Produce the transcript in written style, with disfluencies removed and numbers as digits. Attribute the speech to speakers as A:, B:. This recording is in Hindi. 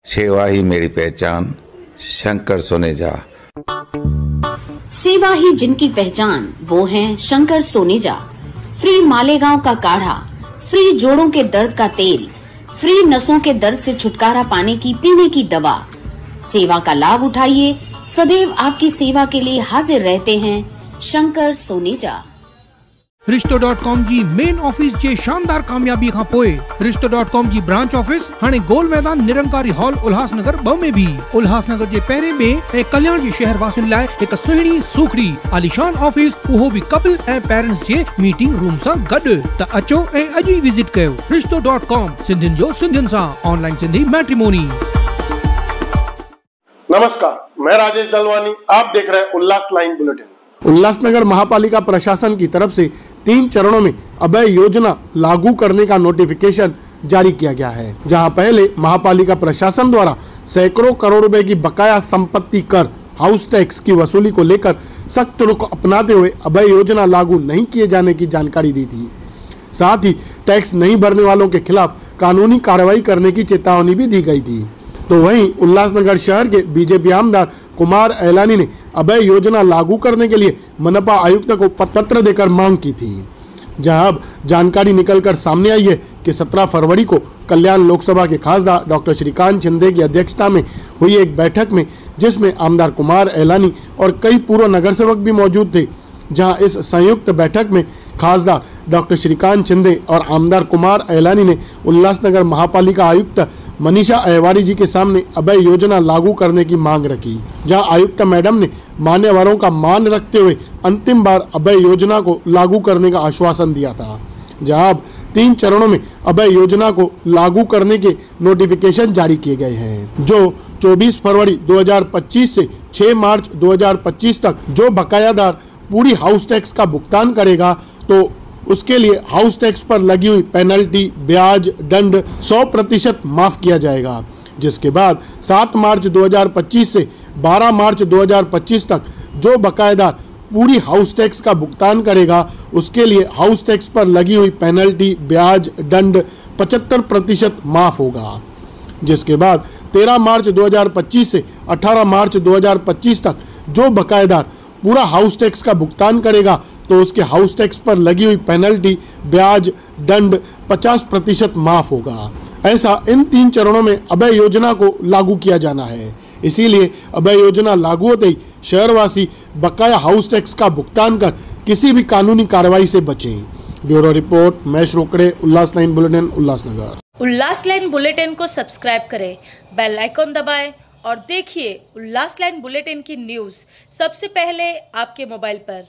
A: सेवा ही मेरी पहचान, शंकर सोनेजा।
B: सेवा ही जिनकी पहचान, वो हैं शंकर सोनेजा। फ्री मालेगांव का काढ़ा, फ्री जोड़ों के दर्द का तेल, फ्री नसों के दर्द से छुटकारा पाने की पीने की दवा। सेवा का लाभ उठाइए, सदैव आपकी सेवा के लिए हाजिर रहते हैं शंकर सोनेजा।
C: रिश्तो.com जी मेन ऑफिस जे शानदार कामयाबी खां पोइ रिश्तो.com जी ब्रांच ऑफिस हाणे गोल मैदान निरंकारी हॉल उल्हासनगर 2 में भी उल्हासनगर जे पहिरें में ऐं कल्याण जे शहर वासियुनि लाइ हिक सुहिणी सूखड़ी आलीशान ऑफिस, उहो भी कपल ऐं पेरेंट्स जे मीटिंग रूम सां गॾु। त अचो ऐं अॼु ई विजिट कयो रिश्तो.com, सिंधियुनि जो सिंधियुनि सां ऑनलाइन सिंधी मैट्रिमोनी।
D: नमस्कार, मैं राजेश दलवानी, आप देख रहे हैं उल्लास लाइन बुलेटिन। उल्लासनगर महापालिका प्रशासन की तरफ से 3 चरणों में अभय योजना लागू करने का नोटिफिकेशन जारी किया गया है, जहां पहले महापालिका प्रशासन द्वारा सैकड़ों करोड़ रुपए की बकाया संपत्ति कर हाउस टैक्स की वसूली को लेकर सख्त रुख अपनाते हुए अभय योजना लागू नहीं किए जाने की जानकारी दी थी। साथ ही टैक्स नहीं भरने वालों के खिलाफ कानूनी कार्रवाई करने की चेतावनी भी दी गई थी। तो वहीं उल्लासनगर शहर के बीजेपी आमदार कुमार एलानी ने अभय योजना लागू करने के लिए मनपा आयुक्त को पत्र देकर मांग की थी, जहां अब जानकारी निकलकर सामने आई है कि 17 फरवरी को कल्याण लोकसभा के खासदार डॉक्टर श्रीकांत शिंदे की अध्यक्षता में हुई एक बैठक में, जिसमें आमदार कुमार एलानी और कई पूर्व नगर सेवक भी मौजूद थे, जहां इस संयुक्त बैठक में खासदार डॉक्टर श्रीकांत शिंदे और आमदार कुमार एलानी ने उल्लासनगर महापालिका आयुक्त मनीषा अहवारी जी के सामने अभय योजना लागू करने की मांग रखी, जहां आयुक्त मैडम ने मान्यवरों का मान रखते हुए अंतिम बार अभय योजना को लागू करने का आश्वासन दिया था। जहां अब 3 चरणों में अभय योजना को लागू करने के नोटिफिकेशन जारी किए गए हैं, जो 24 फरवरी 2025 से 6 मार्च 2025 तक जो बकायादार पूरी हाउस टैक्स का भुगतान करेगा तो उसके लिए हाउस टैक्स पर लगी हुई पेनल्टी, ब्याज, दंड 100% माफ किया जाएगा। जिसके बाद 7 मार्च 2025 से 12 मार्च 2025 तक जो बकायेदार पूरी हाउस टैक्स का भुगतान करेगा उसके लिए हाउस टैक्स पर लगी हुई पेनल्टी, ब्याज, दंड 75% माफ होगा। जिसके बाद 13 मार्च 2025 से 18 मार्च 2025 तक जो बकायेदार पूरा हाउस टैक्स का भुगतान करेगा तो उसके हाउस टैक्स पर लगी हुई पेनल्टी, ब्याज, दंड 50% माफ होगा। ऐसा इन 3 चरणों में अभय योजना को लागू किया जाना है। इसीलिए अभय योजना लागू होते ही शहरवासी बकाया हाउस टैक्स का भुगतान कर किसी भी कानूनी कार्रवाई से बचें। ब्यूरो रिपोर्ट, महेश रोकड़े, उल्लास लाइन बुलेटिन, उल्लासनगर।
E: उल्लास लाइन बुलेटिन को सब्सक्राइब करें, बेल आइकॉन दबाएं और देखिए उल्लास लाइन बुलेटिन की न्यूज़ सबसे पहले आपके मोबाइल पर।